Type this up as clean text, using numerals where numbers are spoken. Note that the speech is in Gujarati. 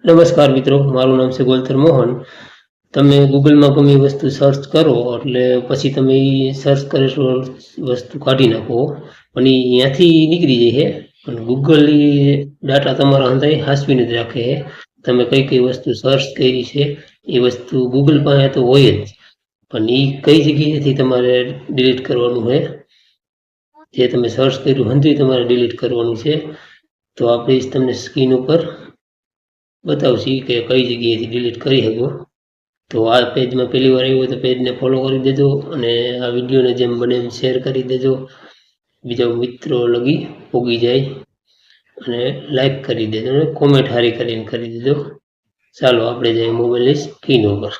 નમસ્કાર મિત્રો, મારું નામ છે ગોલતર મોહન. તમે ગૂગલમાં ગમે એ વસ્તુ સર્ચ કરો એટલે પછી તમે એ સર્ચ કરેલું વસ્તુ કાઢી નાખો અને ત્યાંથી નીકળી જાય છે. પણ ગૂગલ એ ડાટા તમારા અંદર હાંસવીને જ રાખે છે. તમે કઈ કઈ વસ્તુ સર્ચ કરી છે એ વસ્તુ ગૂગલ પાસે તો હોય જ, પણ એ કઈ જગ્યાએથી તમારે ડિલીટ કરવાનું છે, જે તમે સર્ચ કર્યું હંધી તમારે ડિલીટ કરવાનું છે. તો આપણે તમને સ્ક્રીન ઉપર બતાવશી કે કઈ જગ્યાએથી ડિલીટ કરી શકો. તો આ પેજમાં પહેલી વાર આવ્યું હોય તો પેજને ફોલો કરી દેજો અને આ વિડીયોને જેમ બને એમ શેર કરી દેજો, બીજા મિત્રો લગી પોગી જાય, અને લાઈક કરી દેજો અને કોમેન્ટ સારી કરીને કરી દેજો. ચાલો આપણે જઈએ મોબાઈલની સ્ક્રીન ઉપર.